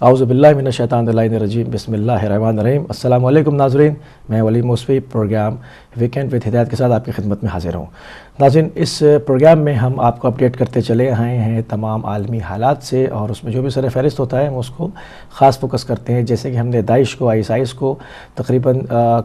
اعوذ باللہ من الشیطان الرجیم، بسم اللہ الرحمن الرحیم۔ السلام علیکم ناظرین، میں ولی موسوی پروگرام ویکینڈ وتھ ہدایت کے ساتھ آپ کی خدمت میں حاضر ہوں۔ ناظرین، اس پروگرام میں ہم آپ کو اپڈیٹ کرتے چلے آئے ہیں تمام عالمی حالات سے، اور اس میں جو بھی سر فہرست ہوتا ہے ہم اس کو خاص فوکس کرتے ہیں۔ جیسے کہ ہم نے داعش کو، ISIS کو تقریباً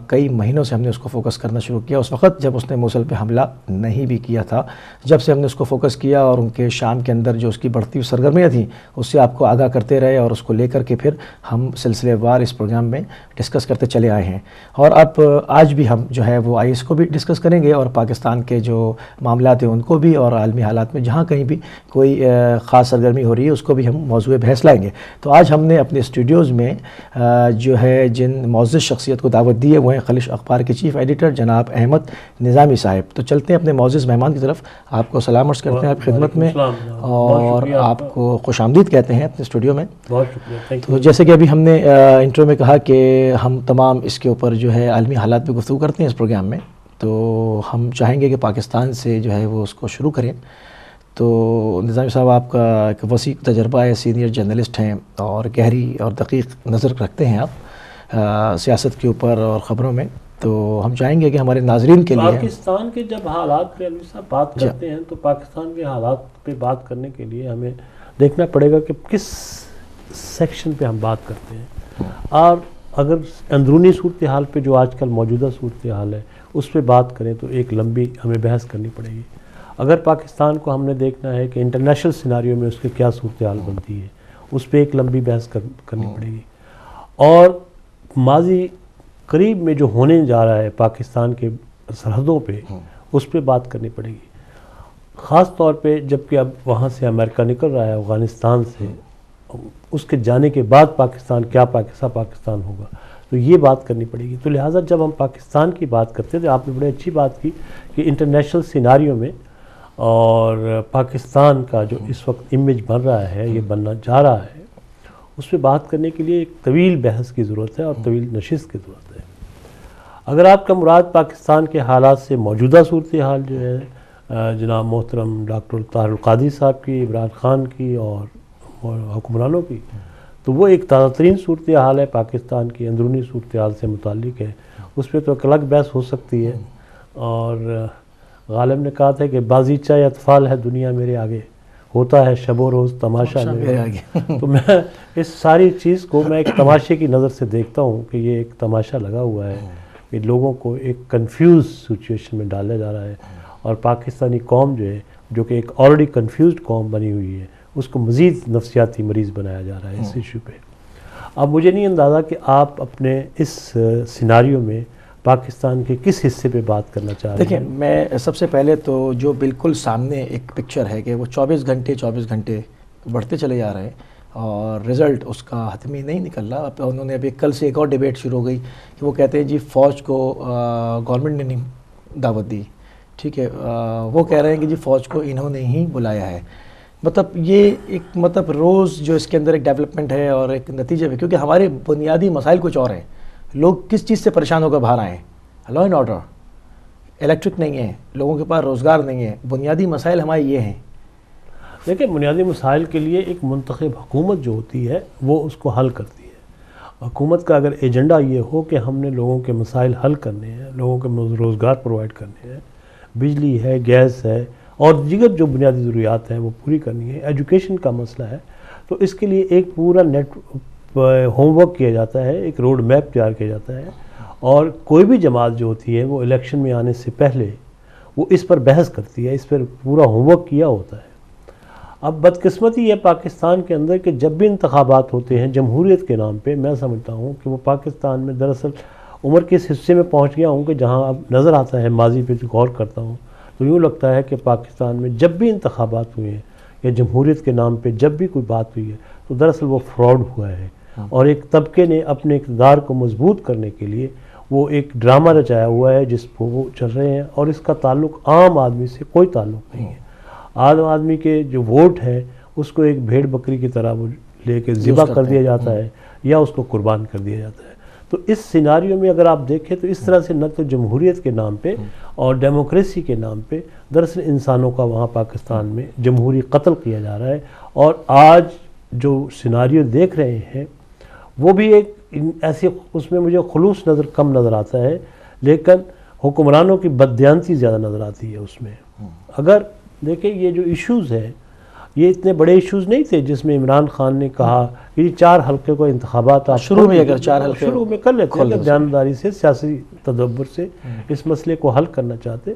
کئی مہینوں سے ہم نے اس کو فوکس کرنا شروع کیا، اس وقت جب اس نے موصل پہ حملہ نہیں بھی کیا تھا۔ جب سے ہم نے اس کو فوکس کیا اور ان کے شام کے اندر جو اس کی بڑھتی ہوئی سرگرمیاں تھیں اس سے آپ کو آگاہ کرتے رہے، اور اس کو لے کر کے پھر ہم سلسلے وار اس پروگرام میں ڈسکس کرتے چلے آئے ہیں۔ اور اب آج بھی ہم جو ہے وہ IS کو بھی ڈسکس کریں گے، اور پاکستان کے جو معاملات ہیں ان کو بھی، اور عالمی حالات میں جہاں کہیں بھی کوئی خاص سرگرمی ہو رہی ہے اس کو بھی ہم موضوع بحث لائیں گے۔ تو آج ہم نے اپنے اسٹوڈیوز میں جو ہے جن معزز شخصیت کو دعوت دی ہے وہ ہیں خلیج اخبار کے چیف ایڈیٹر جناب احمد نظامی صاحب۔ تو چلتے ہیں اپنے معزز مہمان کی طرف، آپ کو سلام عرض کرتے ہیں آپ کی خدمت میں، اور آپ کو خوش آمدید کہتے ہیں اپنے اسٹوڈیو میں۔ بہت شکریہ۔ تو جیسے کہ ابھی ہم نے انٹرو میں کہا کہ ہم تمام اس کے اوپر جو ہے عالمی حالات پہ گفتگو کرتے ہیں اس پروگرام میں، تو ہم چاہیں گے کہ پاکستان سے جو ہے وہ اس کو شروع کریں۔ تو نظامی صاحب، آپ کا ایک وسیع تجربہ ہے، سینئر جرنلسٹ ہیں اور گہری اور دقیق نظر رکھتے ہیں آپ سیاست کے اوپر اور خبروں میں، تو ہم چاہیں گے کہ ہمارے ناظرین کے لیے پاکستان کے جب حالات پہ علوی صاحب بات کرتے ہیں تو پاکستان کے حالات پہ بات کرنے کے لیے ہمیں دیکھنا پڑے گا کہ کس سیکشن پہ ہم بات کرتے ہیں، اور اگر اندرونی صورتحال پہ جو آج کل موجودہ صورتحال ہے اس پہ بات کریں تو ایک لمبی ہمیں بحث کرنی پڑے گی۔ اگر پاکستان کو ہم نے دیکھنا ہے کہ انٹرنیشنل سیناریو میں اس کی کیا صورتحال بنتی ہے، اس پہ ایک لمبی بحث کرنی پڑے گی، اور ماضی قریب میں جو ہونے جا رہا ہے پاکستان کے سرحدوں پہ اس پہ بات کرنی پڑے گی، خاص طور پہ جب کہ اب وہاں سے امریکہ نکل رہا ہے افغانستان سے، اس کے جانے کے بعد پاکستان کیا پاکستان ہوگا، تو یہ بات کرنی پڑے گی۔ تو لہٰذا جب ہم پاکستان کی بات کرتے ہیں تو آپ نے بڑی اچھی بات کی کہ انٹرنیشنل سیناریو میں اور پاکستان کا جو اس وقت امیج بن رہا ہے، یہ بننا جا رہا ہے، اس پہ بات کرنے کے لیے ایک طویل بحث کی ضرورت ہے اور طویل نشست کی ضرورت ہے۔ اگر آپ کا مراد پاکستان کے حالات سے موجودہ صورتحال جو ہے جناب محترم ڈاکٹر طاہر القادری صاحب کی، عمران خان کی اور حکمرانوں کی، تو وہ ایک تازہ ترین صورتحال ہے پاکستان کی اندرونی صورتحال سے متعلق ہے، اس پہ تو ایک الگ بحث ہو سکتی ہے۔ اور غالب نے کہا تھا کہ بازیچہ اطفال ہے دنیا میرے آگے، ہوتا ہے شب و روز تماشا میرے آگے۔ تو میں اس ساری چیز کو میں ایک تماشے کی نظر سے دیکھتا ہوں کہ یہ ایک تماشا لگا ہوا ہے کہ لوگوں کو ایک کنفیوز سچویشن میں ڈالا جا رہا ہے، اور پاکستانی قوم جو ہے، جو کہ ایک آلریڈی کنفیوزڈ قوم بنی ہوئی ہے، اس کو مزید نفسیاتی مریض بنایا جا رہا ہے اس ایشو پہ۔ اب مجھے نہیں اندازہ کہ آپ اپنے اس سیناریو میں پاکستان کے کس حصے پہ بات کرنا چاہ رہے ہیں۔ دیکھیں، میں سب سے پہلے تو جو بالکل سامنے ایک پکچر ہے کہ وہ 24 گھنٹے بڑھتے چلے جا رہے ہیں اور رزلٹ اس کا حتمی نہیں نکل رہا۔ انہوں نے ابھی کل سے ایک اور ڈیبیٹ شروع ہو گئی کہ وہ کہتے ہیں جی فوج کو گورنمنٹ نے نہیں دعوت دی، ٹھیک ہے، وہ کہہ رہے ہیں کہ جی فوج کو انہوں نے ہی بلایا ہے۔ مطلب یہ ایک روز جو اس کے اندر ایک ڈیولپمنٹ ہے اور ایک نتیجہ بھی، کیونکہ ہمارے بنیادی مسائل کچھ اور ہیں۔ لوگ کس چیز سے پریشان ہو کر باہر آئے ہیں؟ لا اینڈ آرڈر، الیکٹرک نہیں ہے، لوگوں کے پاس روزگار نہیں ہے، بنیادی مسائل ہمارے یہ ہیں۔ دیکھیں، بنیادی مسائل کے لیے ایک منتخب حکومت جو ہوتی ہے وہ اس کو حل کرتی ہے۔ حکومت کا اگر ایجنڈا یہ ہو کہ ہم نے لوگوں کے مسائل حل کرنے ہیں، لوگوں کے روزگار پرووائڈ کرنے ہیں، بجلی ہے، گیس ہے اور دیگر جو بنیادی ضروریات ہیں وہ پوری کرنی ہے، ایجوکیشن کا مسئلہ ہے، تو اس کے لیے ایک پورا ہوم ورک کیا جاتا ہے، ایک روڈ میپ تیار کیا جاتا ہے، اور کوئی بھی جماعت جو ہوتی ہے وہ الیکشن میں آنے سے پہلے وہ اس پر بحث کرتی ہے، اس پر پورا ہوم ورک کیا ہوتا ہے۔ اب بدقسمتی ہے پاکستان کے اندر کہ جب بھی انتخابات ہوتے ہیں جمہوریت کے نام پہ، میں سمجھتا ہوں کہ وہ پاکستان میں دراصل عمر کے اس حصے میں پہنچ گیا ہوں کہ جہاں اب نظر آتا ہے، ماضی پہ غور کرتا ہوں تو یوں لگتا ہے کہ پاکستان میں جب بھی انتخابات ہوئے ہیں یا جمہوریت کے نام پہ جب بھی کوئی بات ہوئی ہے تو دراصل وہ فراڈ ہوا ہے، اور ایک طبقے نے اپنے اقتدار کو مضبوط کرنے کے لیے وہ ایک ڈرامہ رچایا ہوا ہے جس کو وہ چل رہے ہیں، اور اس کا تعلق عام آدمی سے کوئی تعلق نہیں ہے۔ عام آدمی کے جو ووٹ ہے اس کو ایک بھیڑ بکری کی طرح وہ لے کے ذبح کر دیا جاتا ہے یا اس کو قربان کر دیا جاتا ہے۔ تو اس سیناریو میں اگر آپ دیکھیں تو اس طرح سے نہ تو جمہوریت کے نام پہ اور ڈیموکریسی کے نام پہ دراصل انسانوں کا وہاں پاکستان میں جمہوری قتل کیا جا رہا ہے، اور آج جو سیناریو دیکھ رہے ہیں وہ بھی ایک ایسی اس میں مجھے خلوص کم نظر آتا ہے، لیکن حکمرانوں کی بددیانتی زیادہ نظر آتی ہے اس میں۔ اگر دیکھیں یہ جو ایشوز ہیں یہ اتنے بڑے ایشوز نہیں تھے جس میں عمران خان نے کہا کہ 4 حلقے کو انتخابات آپ شروع میں اگر 4 حلقے شروع میں کر لیتے ہیں، دیانتداری سے سیاسی تدبر سے اس مسئلے کو حل کرنا چاہتے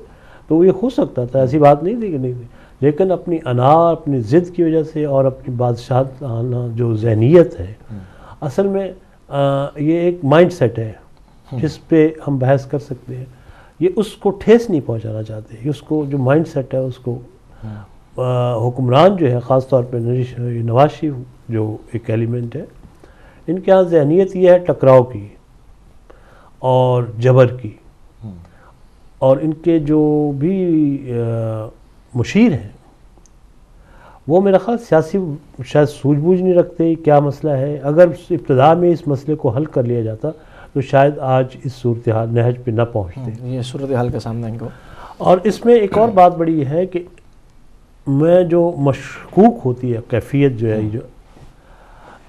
تو یہ ہو سکتا تھا، ایسی بات نہیں تھی کہ نہیں تھی، لیکن اپنی انا اپنی ضد کی وجہ سے اور اپنی بادشاہت جو ذہنیت ہے، اصل میں یہ ایک مائنڈ سیٹ ہے جس پہ ہم بحث کر سکتے ہیں، یہ اس کو ٹھیس نہیں پہنچانا چاہتے، اس کو جو مائنڈ سیٹ ہے اس کو حکمران جو ہے خاص طور پہ نواز شریف جو ایک ایلیمنٹ ہے، ان کے ہاں ذہنیت یہ ہے ٹکراؤ کی اور جبر کی، اور ان کے جو بھی مشیر ہیں وہ میرا خیال سیاسی شاید سوجھ بوجھ نہیں رکھتے کیا مسئلہ ہے۔ اگر ابتدا میں اس مسئلے کو حل کر لیا جاتا تو شاید آج اس صورتحال نہج پہ نہ پہنچتے۔ یہ صورتحال کا سامنا ان کو، اور اس میں ایک اور بات بڑی ہے کہ میں جو مشکوک ہوتی ہے کیفیت جو ہے، جو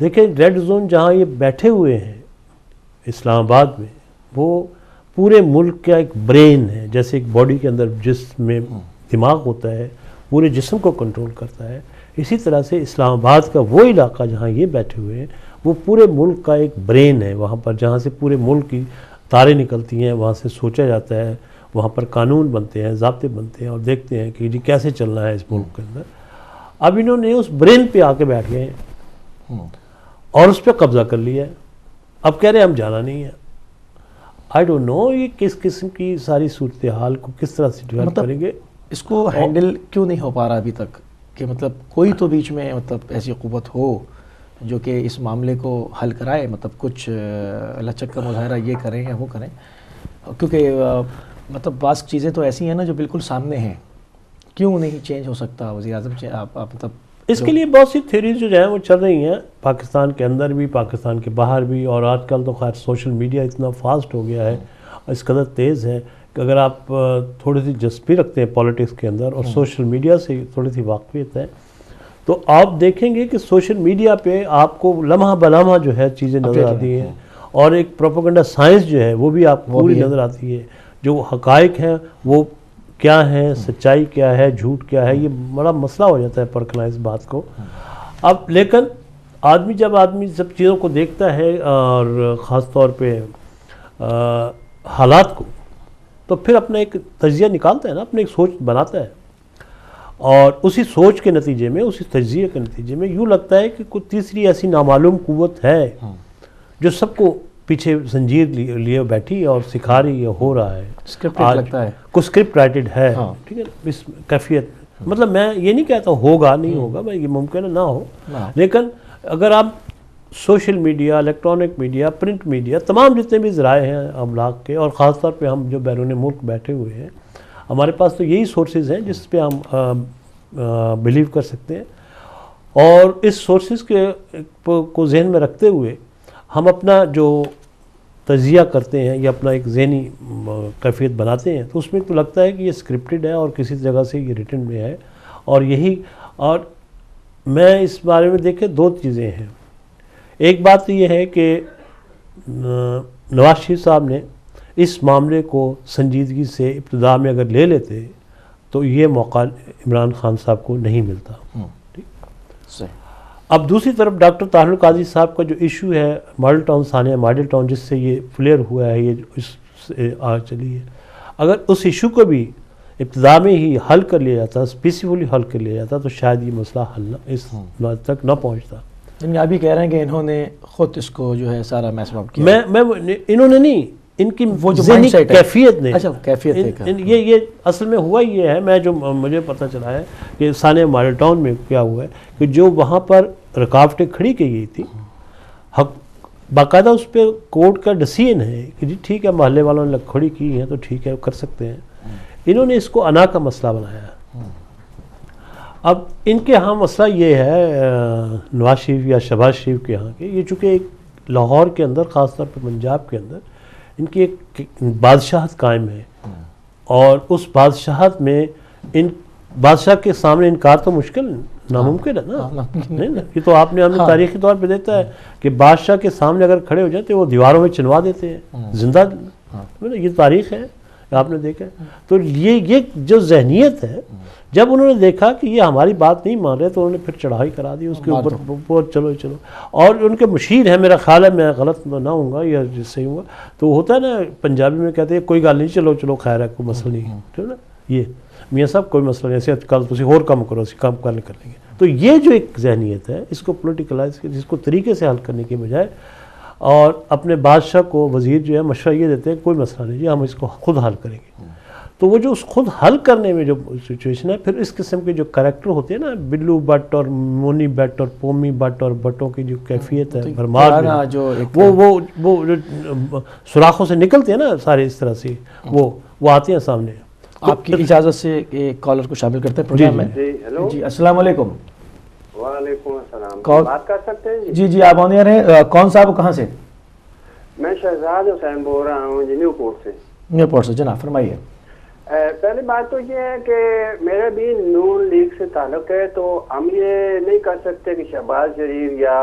دیکھیں ریڈ زون جہاں یہ بیٹھے ہوئے ہیں اسلام آباد میں، وہ پورے ملک کا ایک برین ہے، جیسے ایک باڈی کے اندر جس میں دماغ ہوتا ہے پورے جسم کو کنٹرول کرتا ہے، اسی طرح سے اسلام آباد کا وہ علاقہ جہاں یہ بیٹھے ہوئے ہیں وہ پورے ملک کا ایک برین ہے، وہاں پر جہاں سے پورے ملک کی تاریں نکلتی ہیں، وہاں سے سوچا جاتا ہے، وہاں پر قانون بنتے ہیں، ضابطے بنتے ہیں، اور دیکھتے ہیں کہ جی کیسے چلنا ہے اس ملک کے اندر۔ اب انہوں نے اس برین پہ آ کے بیٹھ گئے ہیں اور اس پہ قبضہ کر لیا ہے، اب کہہ رہے ہیں ہم جانا نہیں ہے۔ آئی ڈونٹ نو یہ کس قسم کی ساری صورتحال کو کس طرح سے ڈیولپ کریں گے، اس کو ہینڈل کیوں نہیں ہو پا رہا ابھی تک، کہ مطلب کوئی تو بیچ میں مطلب ایسی قوت ہو جو کہ اس معاملے کو حل کرائے، مطلب کچھ لچک کا مظاہرہ یہ کریں یا وہ کریں، کیونکہ مطلب بعض چیزیں تو ایسی ہیں نا جو بالکل سامنے ہیں، کیوں نہیں چینج ہو سکتا وزیر اعظم آپ مطلب اس کے لیے بہت سی تھیوریز جو ہیں وہ چل رہی ہیں پاکستان کے اندر بھی، پاکستان کے باہر بھی، اور آج کل تو خیر سوشل میڈیا اتنا فاسٹ ہو گیا ہے، اس قدر تیز ہے کہ اگر آپ تھوڑی سی دلچسپی رکھتے ہیں پولیٹکس کے اندر اور سوشل میڈیا سے تھوڑی سی واقفیت ہے تو آپ دیکھیں گے کہ سوشل میڈیا پہ آپ کو لمحہ بلمحہ جو ہے چیزیں نظر آتی ہیں، اور ایک پروپیگنڈا سائنس جو ہے وہ بھی آپ کو پوری نظر آتی ہے، جو حقائق ہیں وہ کیا ہیں، سچائی کیا ہے، جھوٹ کیا ہے، یہ بڑا مسئلہ ہو جاتا ہے پرکھنا اس بات کو۔ اب لیکن جب آدمی سب چیزوں کو دیکھتا ہے اور خاص طور پہ حالات کو، تو پھر اپنا ایک تجزیہ نکالتا ہے نا، اپنے ایک سوچ بناتا ہے، اور اسی سوچ کے نتیجے میں، اسی تجزیے کے نتیجے میں یوں لگتا ہے کہ کوئی تیسری ایسی نامعلوم قوت ہے جو سب کو پیچھے زنجیر لیے بیٹھی اور سکھا رہی ہے، ہو رہا ہے، لگتا ہے کوئی اسکرپٹ رائٹڈ ہے، ٹھیک ہے، اس کیفیت میں۔ مطلب میں یہ نہیں کہتا ہوگا نہیں ہوگا، میں یہ ممکن ہے نہ ہو، لیکن اگر آپ social media, electronic media, print media, تمام جتنے بھی ذرائع ہیں املاک کے، اور خاص طور پہ ہم جو بیرون ملک بیٹھے ہوئے ہیں، ہمارے پاس تو یہی سورسز ہیں جس پہ ہم بلیو کر سکتے ہیں، اور اس سورسز کو ذہن میں رکھتے ہوئے ہم اپنا جو تجزیہ کرتے ہیں یا اپنا ایک ذہنی کیفیت بناتے ہیں تو اس میں تو لگتا ہے کہ یہ اسکرپٹڈ ہے اور کسی جگہ سے یہ ریٹن میں ہے، اور یہی، اور میں اس بارے میں دیکھیں 2 چیزیں ہیں۔ ایک بات تو یہ ہے کہ نواز شریف صاحب نے اس معاملے کو سنجیدگی سے ابتدا میں اگر لے لیتے تو یہ موقع عمران خان صاحب کو نہیں ملتا۔ اب دوسری طرف ڈاکٹر طاہر القادری صاحب کا جو ایشو ہے ماڈل ٹاؤن ثانیہ ماڈل ٹاؤن، جس سے یہ فلیئر ہوا ہے، یہ اس آگ چلی ہے، اگر اس ایشو کو بھی ابتدا میں ہی حل کر لیا جاتا، پیسفلی حل کر لیا جاتا، تو شاید یہ مسئلہ حل اس تک نہ پہنچتا۔ یعنی آپ بھی کہہ رہے ہیں کہ انہوں نے خود اس کو جو ہے سارا میس اپ کیا؟ میں انہوں نے نہیں، ان کی وہ جو ذہنی کیفیت نے، اچھا کیفیت یہ اصل میں ہوا یہ ہے، میں جو مجھے پتہ چلا ہے کہ ثانیہ ماڈل ٹاؤن میں کیا ہوا ہے کہ جو وہاں پر رکاوٹیں کھڑی کی گئی تھی، باقاعدہ اس پہ کورٹ کا ڈیسیژن ہے کہ جی ٹھیک ہے، محلے والوں نے کھڑی کی ہیں تو ٹھیک ہے کر سکتے ہیں، انہوں نے اس کو انا کا مسئلہ بنایا ہے۔ اب ان کے ہاں مسئلہ یہ ہے نواز شریف یا شہباز شریف کے ہاں کہ یہ چونکہ ایک لاہور کے اندر، خاص طور پہ پنجاب کے اندر ان کی ایک بادشاہت قائم ہے، اور اس بادشاہت میں ان بادشاہ کے سامنے انکار تو مشکل ناممکن ہے نا، نہیں نا، یہ تو آپ نے ہمیں تاریخی طور پہ دیتا ہے کہ بادشاہ کے سامنے اگر کھڑے ہو جاتے وہ دیواروں میں چنوا دیتے ہیں زندہ، یہ تاریخ ہے، آپ نے دیکھا ہے۔ تو یہ جو ذہنیت ہے، جب انہوں نے دیکھا کہ یہ ہماری بات نہیں مان رہے تو انہوں نے پھر چڑھائی کرا دی اس کے اوپر، چلو چلو۔ اور ان کے مشیر ہیں، میرا خیال ہے، میں غلط نہ ہوں گا یا صحیح ہوں گا تو ہوتا ہے نا پنجابی میں کہتے ہیں کوئی گل نہیں، چلو چلو خیر ہے، کوئی مسئلہ نہیں، ٹھیک ہے نا، یہ میاں صاحب کوئی مسئلہ نہیں، ایسے کل تسی اور کام کرو، اسی کام کر لیں گے۔ تو یہ جو ایک ذہنیت ہے، اس کو پولیٹیکلائز، جس کو طریقے سے حل کرنے کے بجائے، اور اپنے بادشاہ کو وزیر جو ہے مشورہ یہ دیتے ہیں کوئی مسئلہ نہیں جی، ہم اس کو خود حل کریں گے۔ تو وہ جو اس خود حل کرنے میں جو سچویشن ہے، پھر اس قسم کے جو کریکٹر ہوتے ہیں نا، بلو بٹ اور مونی بٹ اور پومی بٹ اور بٹوں کی جو کیفیت ہے بھرمار میں، وہ سوراخوں سے نکلتے ہیں نا سارے اس طرح سے، وہ آتے ہیں سامنے۔ آپ کی اجازت سے ایک کالر کو شامل کرتے ہیں پروگرام میں۔ جی السلام علیکم۔ وعلیکم السلام، بات کر سکتے ہیں جی؟ جی آپ آن ایئر ہیں، کون صاحب کہاں سے؟ میں شہزاد حسین بول رہا ہوں جی، نیو پورٹ سے۔ نیو پورٹ سے، جناب فرمائیے۔ پہلی بات تو یہ ہے کہ میرا بھی نون لیگ سے تعلق ہے، تو ہم یہ نہیں کر سکتے کہ شہباز شریف یا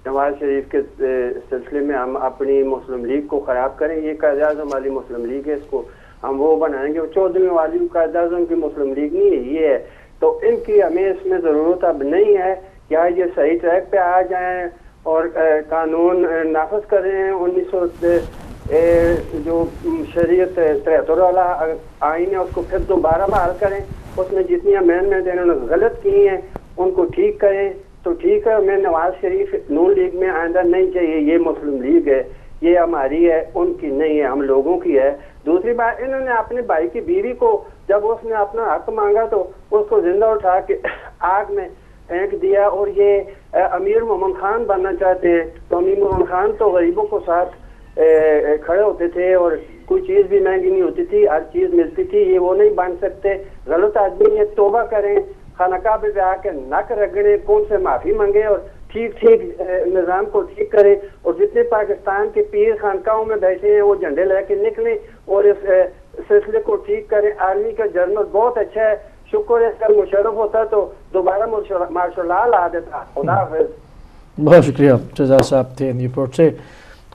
نواز شریف کے سلسلے میں ہم اپنی مسلم لیگ کو خراب کریں۔ یہ قائد اعظم والی مسلم لیگ ہے، اس کو ہم وہ بنائیں گے۔ چودھری والی قائد اعظم کی مسلم لیگ نہیں ہے، یہ ہے۔ تو ان کی ہمیں اس میں ضرورت اب نہیں ہے، یا یہ صحیح ٹریک پہ آ جائیں اور قانون نافذ کریں۔ 1900 جو شریعت 73 والا آئین ہے اس کو پھر دوبارہ بحال کریں، اس میں جتنی امینڈمنٹ انہوں نے غلط کی ہیں ان کو ٹھیک کریں تو ٹھیک ہے۔ میں نواز شریف نون لیگ میں آئندہ نہیں چاہیے، یہ مسلم لیگ ہے، یہ ہماری ہے، ان کی نہیں ہے، ہم لوگوں کی ہے۔ دوسری بات، انہوں نے اپنے بھائی کی بیوی کو جب اس نے اپنا حق مانگا تو اس کو زندہ اٹھا کے آگ میں پھینک دیا، اور یہ امیر مومن خان بننا چاہتے ہیں۔ تو امیر مومن خان تو غریبوں کو ساتھ کھڑے ہوتے تھے اور کوئی چیز بھی مہنگی نہیں ہوتی تھی، ہر چیز ملتی تھی، یہ وہ نہیں بن سکتے۔ غلط آدمی ہے، توبہ کریں، خانقاہ پہ آ کے نک رگڑیں، کون سے معافی مانگیں اور ٹھیک نظام کو ٹھیک کریں، اور جتنے پاکستان کے پیر خانقاہوں میں بیٹھے ہیں وہ جھنڈے لے کے نکلیں اور اس سلسلے کو ٹھیک کریں۔ آرمی کا جنرل بہت اچھا ہے، شکر ہے، کل مشرف ہوتا تو دوبارہ مارشل لا لا دیتا۔ خدا حافظ۔ بہت شکریہ شہزاد صاحب تھے نیو پورٹ سے۔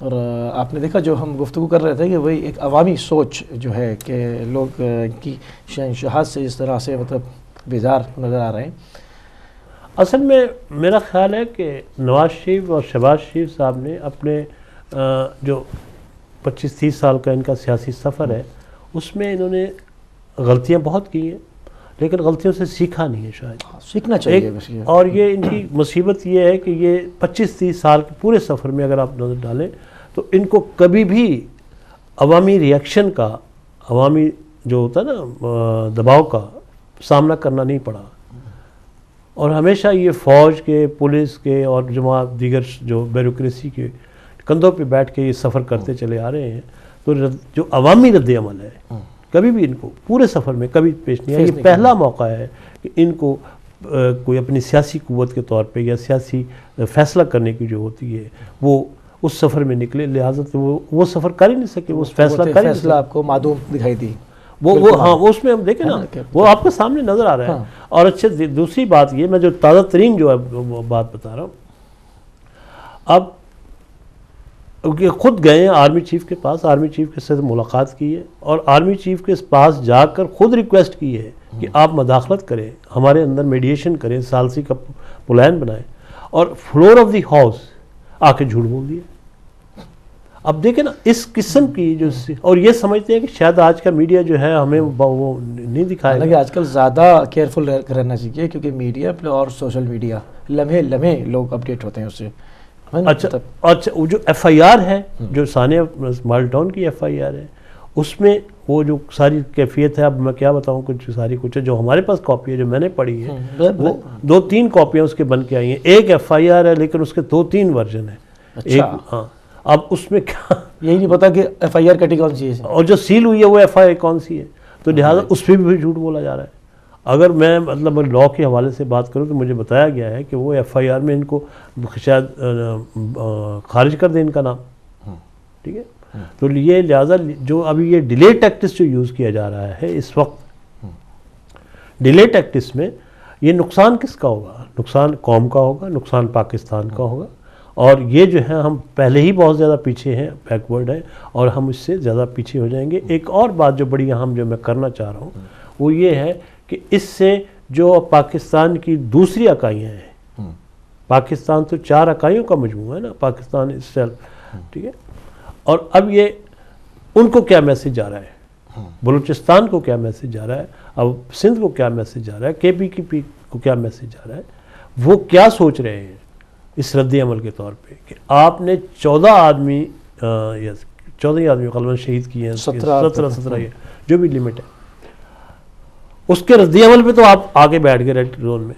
اور آپ نے دیکھا جو ہم گفتگو کر رہے تھے کہ وہی ایک عوامی سوچ جو ہے کہ لوگ کی شہنشاہت سے اس طرح سے مطلب بیزار نظر آ رہے ہیں۔ اصل میں میرا خیال ہے کہ نواز شریف اور شہباز شریف صاحب نے اپنے جو 25-30 سال کا ان کا سیاسی سفر ہے اس میں انہوں نے غلطیاں بہت کی ہیں، لیکن غلطیوں سے سیکھا نہیں ہے شاید، سیکھنا چاہیے۔ اور یہ ان کی مصیبت یہ ہے کہ یہ 25-30 سال کے پورے سفر میں اگر آپ نظر ڈالیں تو ان کو کبھی بھی عوامی ریئیکشن کا، عوامی جو ہوتا ہے نا دباؤ کا سامنا کرنا نہیں پڑا، اور ہمیشہ یہ فوج کے، پولیس کے اور جماعت دیگر جو بیوروکریسی کے کندھوں پہ بیٹھ کے یہ سفر کرتے چلے آ رہے ہیں۔ تو جو عوامی رد عمل ہے کبھی بھی ان کو پورے سفر میں کبھی پیش نہیں آیا۔ یہ پہلا موقع ہے کہ ان کو کوئی اپنی سیاسی قوت کے طور پہ یا سیاسی فیصلہ کرنے کی جو ہوتی ہے وہ اس سفر میں نکلے، لہٰذا وہ سفر کر ہی نہیں سکے، وہ فیصلہ آپ کو معدوم دکھائی دی۔ ہاں اس میں ہم دیکھیں نا وہ آپ کے سامنے نظر آ رہا ہے۔ اور اچھا دوسری بات یہ، میں جو تازہ ترین جو ہے بات بتا رہا ہوں، اب خود گئے ہیں آرمی چیف کے پاس، آرمی چیف کے ساتھ ملاقات کی ہے، اور آرمی چیف کے پاس جا کر خود ریکویسٹ کی ہے کہ آپ مداخلت کریں، ہمارے اندر میڈیشن کریں، ثالثی کا پلان بنائیں، اور فلور آف دی ہاؤس آ کے جھوٹ بول دیا۔ اب دیکھیں نا اس قسم کی جو، اور یہ سمجھتے ہیں کہ شاید آج کا میڈیا جو ہے ہمیں وہ نہیں دکھائے گا۔ آج کل زیادہ کیئرفل رہنا چاہیے کیونکہ میڈیا اور سوشل میڈیا لمحے لوگ اپڈیٹ ہوتے ہیں اس سے۔ اچھا وہ جو ایف آئی آر ہے، جو ثانیہ مال ٹاؤن کی ایف آئی آر ہے، اس میں وہ جو ساری کیفیت ہے، اب میں کیا بتاؤں، کچھ جو ہمارے پاس کاپی ہے جو میں نے پڑھی ہے، وہ 2-3 کاپیاں اس کے بن کے آئی ہیں۔ ایک ایف آئی آر ہے لیکن اس کے 2-3 ورژن ہیں۔ ہاں اب اس میں کیا یہی نہیں پتا کہ ایف آئی آر کٹی کون سی ہے، اور جو سیل ہوئی ہے وہ ایف آئی آر کون سی ہے، تو لہٰذا اس پہ بھی جھوٹ بولا جا رہا ہے۔ اگر میں مطلب لاء کے حوالے سے بات کروں تو مجھے بتایا گیا ہے کہ وہ ایف آئی آر میں ان کو شاید خارج کر دیں ان کا نام، ٹھیک ہے۔ تو یہ لہٰذا جو ابھی یہ ڈیلے ٹیکٹس جو یوز کیا جا رہا ہے اس وقت، ڈیلے ٹیکٹس میں یہ نقصان کس کا ہوگا؟ نقصان قوم کا ہوگا، نقصان پاکستان کا ہوگا، اور یہ جو ہے ہم پہلے ہی بہت زیادہ پیچھے ہیں، بیکورڈ ہیں، اور ہم اس سے زیادہ پیچھے ہو جائیں گے۔ ایک اور بات جو بڑی اہم جو میں کرنا چاہ رہا ہوں وہ یہ ہے کہ اس سے جو پاکستان کی دوسری اکائیاں ہیں، پاکستان تو 4 اکائیوں کا مجموعہ ہے نا، پاکستان سیلف، ٹھیک ہے، اور اب یہ ان کو کیا میسج جا رہا ہے، بلوچستان کو کیا میسج جا رہا ہے، اب سندھ کو کیا میسج جا رہا ہے، کے پی کو کیا میسج جا رہا ہے، وہ کیا سوچ رہے ہیں اس رد عمل کے طور پہ کہ آپ نے 14 آدمی غالباً شہید کیے ہیں، 17 جو بھی لمٹ ہے، اس کے رد عمل پہ تو آپ آگے بیٹھ گئے ریڈ زون میں،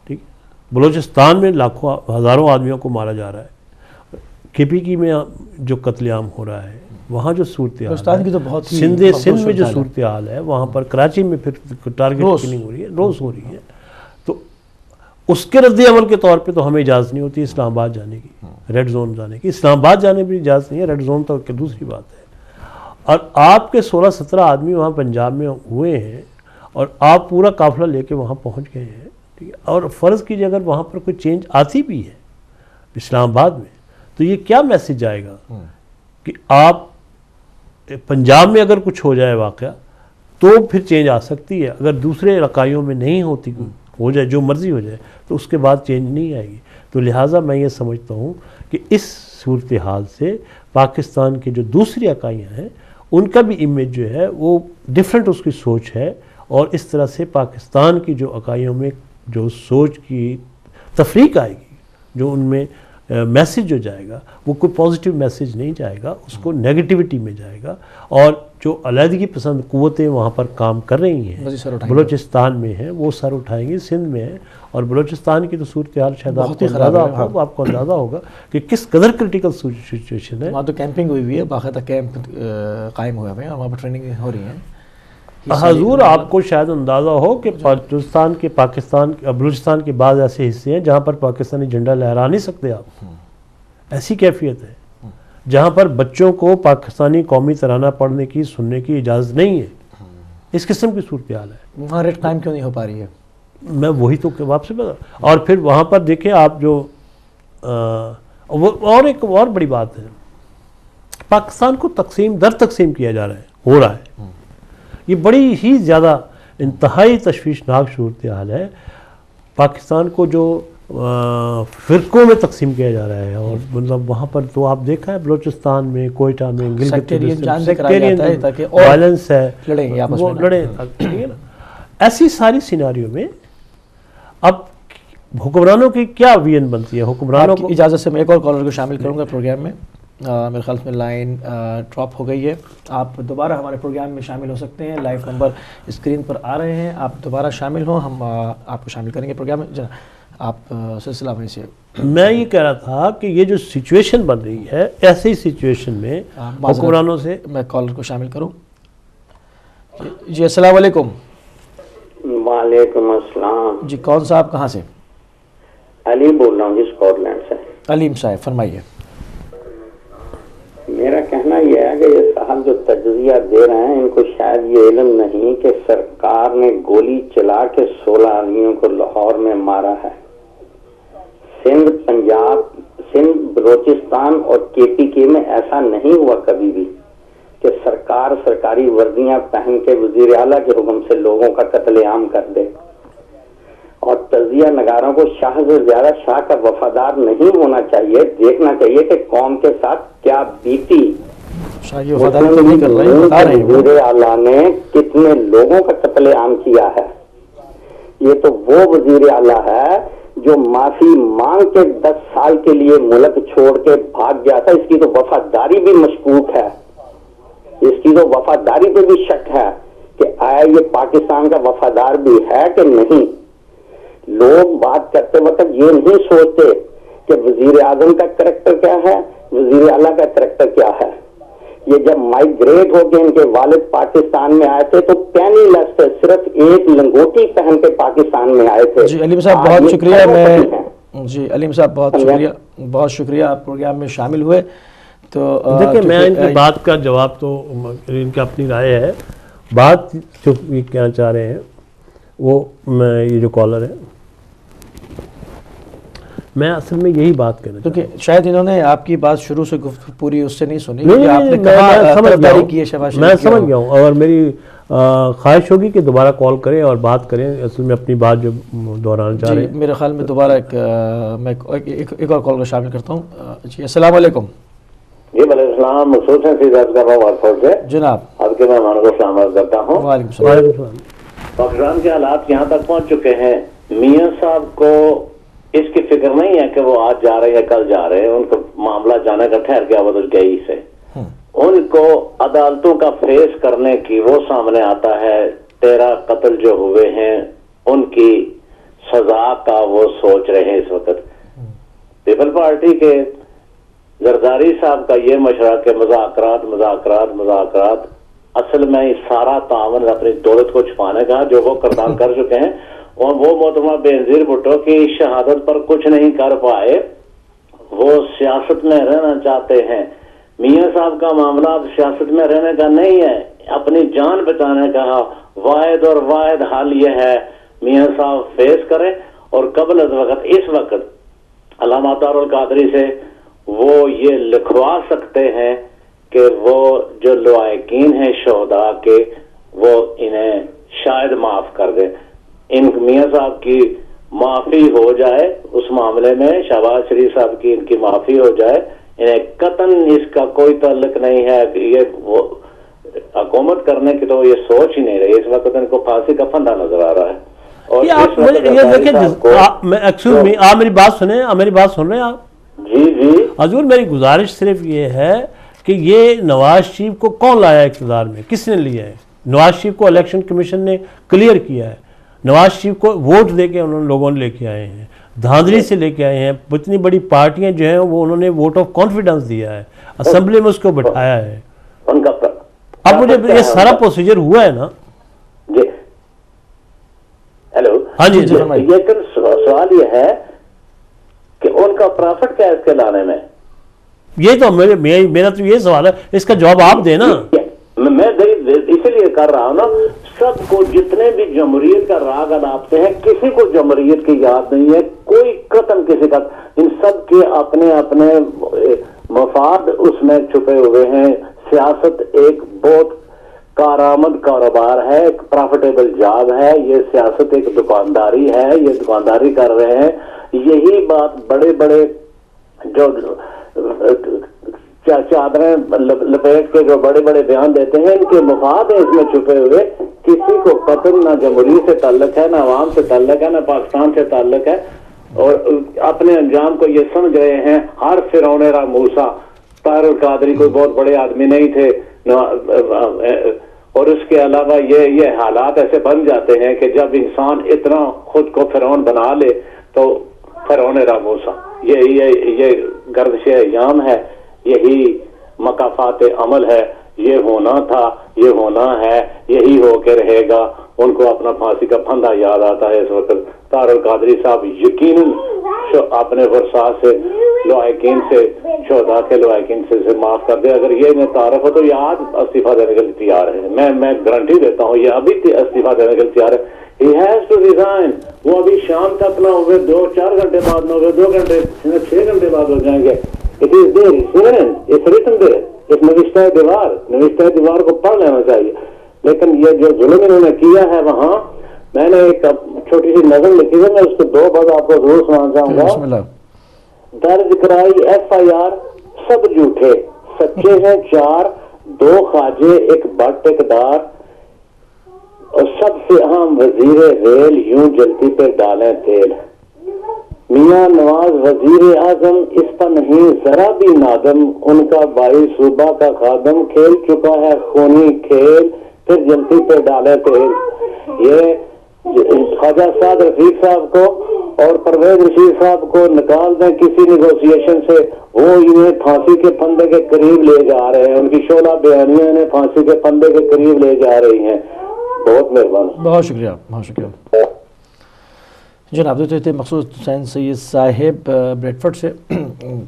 ٹھیک ہے، بلوچستان میں لاکھوں ہزاروں آدمیوں کو مارا جا رہا ہے، کے پی میں جو قتل عام ہو رہا ہے، وہاں جو صورتحال ہے، سندھ میں جو صورتحال ہے، وہاں پر کراچی میں پھر ٹارگٹ کلنگ ہو رہی ہے، روز ہو رہی ہے، تو اس کے رد عمل کے طور پہ تو ہمیں اجازت نہیں ہوتی اسلام آباد جانے کی، ریڈ زون جانے کی، اسلام آباد جانے بھی اجازت نہیں ہے، ریڈ زون تو دوسری بات ہے۔ اور آپ کے 16-17 آدمی وہاں پنجاب میں ہوئے ہیں اور آپ پورا قافلہ لے کے وہاں پہنچ گئے ہیں، ٹھیک ہے، اور فرض کیجیے اگر وہاں پر کوئی چینج آتی بھی ہے اسلام آباد میں، تو یہ کیا میسج جائے گا کہ آپ پنجاب میں اگر کچھ ہو جائے واقعہ تو پھر چینج آ سکتی ہے، اگر دوسرے علاقوں میں نہیں ہوتی، ہو جائے جو مرضی ہو جائے تو اس کے بعد چینج نہیں آئے گی۔ تو لہٰذا میں یہ سمجھتا ہوں کہ اس صورتحال سے پاکستان کے جو دوسری علاقائیاں ہیں ان کا بھی امیج جو ہے وہ ڈیفرنٹ اس کی سوچ ہے، اور اس طرح سے پاکستان کی جو عقائدوں میں جو سوچ کی تفریق آئے گی، جو ان میں میسج جو جائے گا وہ کوئی پازیٹیو میسج نہیں جائے گا، اس کو نیگیٹیوٹی میں جائے گا، اور جو علیحدگی پسند قوتیں وہاں پر کام کر رہی ہیں بلوچستان میں ہیں وہ سر اٹھائیں گی، سندھ میں ہیں، اور بلوچستان کی تو صورتحال شاید آپ کو اندازہ ہوگا کہ کس قدر کرٹیکل سچویشن ہے۔ وہاں تو کیمپنگ ہوئی ہے، باقاعدہ کیمپ قائم ہوئے ہیں اور وہاں پر ٹریننگ ہو رہی ہیں۔ حضور آپ کو شاید اندازہ ہو کہ بلوچستان کے بعض ایسے حصے ہیں جہاں پر پاکستانی جھنڈا لہرا نہیں سکتے آپ، ایسی کیفیت ہے جہاں پر بچوں کو پاکستانی قومی ترانہ پڑھنے کی سننے کی اجازت نہیں ہے، اس قسم کی صورتحال ہے۔ وہاں ریٹ قائم کیوں نہیں ہو پا رہی ہے؟ میں وہی تو آپ سے بتا، اور پھر وہاں پر دیکھیں آپ جو اور ایک اور بڑی بات ہے، پاکستان کو تقسیم کیا جا رہا ہے، ہو رہا ہے، یہ بڑی ہی زیادہ انتہائی تشویشناک صورتحال ہے۔ پاکستان کو جو فرقوں میں تقسیم کیا جا رہا ہے، اور مطلب وہاں پر تو آپ دیکھا ہے بلوچستان میں، کوئٹہ میں وائلنس ہے، وہ لڑیں، ایسی ساری سیناریوں میں اب حکمرانوں کی کیا وین بنتی ہے؟ حکمرانوں کو اجازت سے میں ایک اور کالر کو شامل کروں گا پروگرام میں، میرے خیال میں لائن ڈراپ ہو گئی ہے، آپ دوبارہ ہمارے پروگرام میں شامل ہو سکتے ہیں، لائیو نمبر اسکرین پر آ رہے ہیں، آپ دوبارہ شامل ہوں، ہم آپ کو شامل کریں گے پروگرام میں۔ آپ سلسلہ وہیں سے میں یہ کہہ رہا تھا کہ یہ جو سچویشن بن رہی ہے، ایسے ہی سچویشن میں حکمرانوں سے میں کالر کو شامل کروں۔ جی السلام علیکم۔ وعلیکم السلام جی کون صاحب کہاں سے؟ علی بول رہا ہوں جی، اسکاٹ لینڈ سے۔ علیم صاحب فرمائیے۔ میرا کہنا یہ ہے کہ یہ صاحب جو تجزیہ دے رہے ہیں ان کو شاید یہ علم نہیں کہ سرکار نے گولی چلا کے 16 آدمیوں کو لاہور میں مارا ہے۔ سندھ، پنجاب، سندھ، بلوچستان اور کے میں ایسا نہیں ہوا کبھی بھی کہ سرکار سرکاری وردیاں پہن کے وزیر اعلیٰ کے حکم سے لوگوں کا قتل عام کر دے، اور تجزیہ نگاروں کو شاہ سے زیادہ شاہ کا وفادار نہیں ہونا چاہیے، دیکھنا چاہیے کہ قوم کے ساتھ کیا بیتی۔ وزیر اعلیٰ نے کتنے لوگوں کا قتل عام کیا ہے، یہ تو وہ وزیر اعلیٰ ہے جو معافی مانگ کے 10 سال کے لیے ملک چھوڑ کے بھاگ گیا تھا، اس کی تو وفاداری بھی مشکوک ہے، اس کی تو وفاداری پہ بھی شک ہے کہ آیا یہ پاکستان کا وفادار بھی ہے کہ نہیں۔ لوگ بات کرتے وقت یہ نہیں سوچتے کہ وزیر اعظم کا کریکٹر کیا ہے، وزیر اعلیٰ کا کریکٹر کیا ہے۔ یہ جب مائگریٹ ہو کے ان کے والد پاکستان میں آئے تھے تو پینی لیس تھے، صرف ایک لنگوٹی پہن کے پاکستان میں آئے تھے۔ جی علیم صاحب بہت شکریہ، جی علیم صاحب بہت شکریہ، آپ پروگرام میں شامل ہوئے۔ تو دیکھیں میں ان کی بات کا جواب تو ان کی اپنی رائے ہے، بات جو یہ کہنا چاہ رہے ہیں وہ یہ جو کالر ہے، میں اصل میں یہی بات کرنا چاہتا ہوں. کیونکہ شاید انہوں نے آپ کی بات شروع سے پوری اس سے نہیں سنی. نہیں، آپ نے میں کہا سمجھ گیا طرفداری کی ہے شہباز ہوں، میں شریف کی. سمجھ گیا ہوں، اور میری خواہش ہوگی کہ دوبارہ کال کریں اور بات کریں اصل میں اپنی بات جو دہرانا چاہ رہے جی ہیں. میرے خیال میں دوبارہ میں ایک اور کال کو شامل کرتا ہوں. جی السلام علیکم. جی وعلیکم السلام. مسعود حسین بات کر رہا ہوں وارفورڈ سے. جناب آپ کے مہمانوں کو سلام کرتا ہوں. وعلیکم السلام. وعلیکم السلام. پاکستان کے حالات یہاں تک پہنچ چکے ہیں، میاں صاحب کو اس کی فکر نہیں ہے کہ وہ آج جا رہے ہیں یا کل جا رہے ہیں. ان کا معاملہ جانے کا ٹھہر گیا بدل گئی سے. ان کو عدالتوں کا فیس کرنے کی وہ سامنے آتا ہے. 13 قتل جو ہوئے ہیں ان کی سزا کا وہ سوچ رہے ہیں اس وقت. پیپل پارٹی کے زرداری صاحب کا یہ مشورہ کہ مذاکرات مذاکرات مذاکرات، اصل میں یہ سارا تعاون اپنی دولت کو چھپانے کا جو وہ کردار کر چکے ہیں، اور وہ محترمہ بینظیر بھٹو کی شہادت پر کچھ نہیں کر پائے، وہ سیاست میں رہنا چاہتے ہیں. میاں صاحب کا معاملہ اب سیاست میں رہنے کا نہیں ہے، اپنی جان بچانے کا واحد اور واحد حل یہ ہے میاں صاحب فیس کریں. اور قبل از وقت اس وقت علامہ طاہر القادری سے وہ یہ لکھوا سکتے ہیں کہ وہ جو لواحقین ہیں شہداء کے وہ انہیں شاید معاف کر دیں. ان میاں صاحب کی معافی ہو جائے اس معاملے میں، شہباز شریف صاحب کی ان کی معافی ہو جائے. انہیں قطعاً اس کا کوئی تعلق نہیں ہے. یہ وہ حکومت کرنے کی تو یہ سوچ ہی نہیں رہی. اس وقت ان کو پھانسی کا پھندا نظر آ رہا ہے. اور آپ میری بات سنیں، آپ میری بات سن رہے ہیں آپ؟ جی جی حضور میری گزارش صرف یہ ہے کہ یہ نواز شریف کو کون لایا اقتدار میں، کس نے لیا ہے؟ نواز شریف کو الیکشن کمیشن نے کلیئر کیا ہے. نواز شریف کو ووٹ دے کے انہوں نے لوگوں نے لے کے آئے ہیں، دھاندلی سے لے کے آئے ہیں. اتنی بڑی پارٹیاں جو ہیں وہ انہوں نے ووٹ آف کانفیڈنس دیا ہے، اسمبلی میں اس کو بٹھایا ہے. ان کا اب مجھے یہ سارا پروسیجر ہوا ہے نا. جی ہیلو. ہاں جی جی. لیکن سوال یہ ہے کہ ان کا پرافٹ کیا ہے اس کے لانے میں؟ یہ تو میرا تو یہ سوال ہے، اس کا جواب آپ دیں نا. میں اسی لیے کر رہا ہوں نا. سب کو جتنے بھی جمہوریت کا راگ الاپتے ہیں کسی کو جمہوریت کی یاد نہیں ہے، کوئی قتل کسی کا. ان سب کے اپنے اپنے مفاد اس میں چھپے ہوئے ہیں. سیاست ایک بہت کارآمد کاروبار ہے، ایک پروفیٹیبل جاب ہے. یہ سیاست ایک دکانداری ہے، یہ دکانداری کر رہے ہیں. یہی بات بڑے بڑے جو چادریں لپیٹ کے جو بڑے بڑے بیان دیتے ہیں ان کے مفاد ہیں اس میں چھپے ہوئے. کسی کو قتل نہ جمہوریت سے تعلق ہے، نہ عوام سے تعلق ہے، نہ پاکستان سے تعلق ہے. اور اپنے انجام کو یہ سمجھ رہے ہیں. ہر فرعون را موسیٰ، طاہر القادری کوئی بہت بڑے آدمی نہیں تھے. اور اس کے علاوہ یہ حالات ایسے بن جاتے ہیں کہ جب انسان اتنا خود کو فرعون بنا لے تو فرعون را موسیٰ، یہ گردش ایام ہے، یہی مقافات عمل ہے. یہ ہونا تھا، یہ ہونا ہے، یہی ہو کے رہے گا. ان کو اپنا پھانسی کا پھندا یاد آتا ہے اس وقت. طاہر القادری صاحب یقیناً اپنے ورثاء سے، لواحقین سے، شہداء کے لواحقین سے معاف کر دے. اگر یہ انہیں تعارف ہو تو یہ آج استعفیٰ دینے کے لیے تیار ہے. میں گارنٹی دیتا ہوں یہ ابھی استعفیٰ دینے کے لیے تیار ہے. He has to resign. وہ ابھی شام تک نہ ہوئے، 2-4 گھنٹے بعد نہ ہوئے، 2 گھنٹے 6 گھنٹے بعد ہو جائیں گے. It is there, it's written there. ایک نوشتہ دیوار کو پڑھ لینا چاہیے. لیکن یہ جو ظلم انہوں نے کیا ہے وہاں، میں نے ایک چھوٹی سی نظر لکھی ہے، میں اس کو 2 بات آپ کو ضرور سنانا چاہوں گا. درج کرائی FIR سب جھوٹے، سچے ہیں 4، 2 خواجے، 1 بٹ، 1 دار، اور سب سے اہم وزیر ریل یوں جلتی پہ ڈالیں تیل. میاں نواز وزیر اعظم اس پر نہیں ذرا بھی نادم، ان کا 22 صوبہ کا خادم کھیل چکا ہے خونی کھیل، پھر جلتی پہ ڈالے تیل. یہ خواجہ سعد رفیق صاحب کو اور پرویز رشید صاحب کو نکال دیں کسی نیگوسیشن سے، وہ انہیں پھانسی کے پھندے کے قریب لے جا رہے ہیں. ان کی شعلہ بیانیاں انہیں پھانسی کے پھندے کے قریب لے جا رہی ہیں. بہت مہربانی. بہت شکریہ، بہت شکریہ. جناب تو تھے مقصود حسین سید صاحب بریڈ فورڈ سے.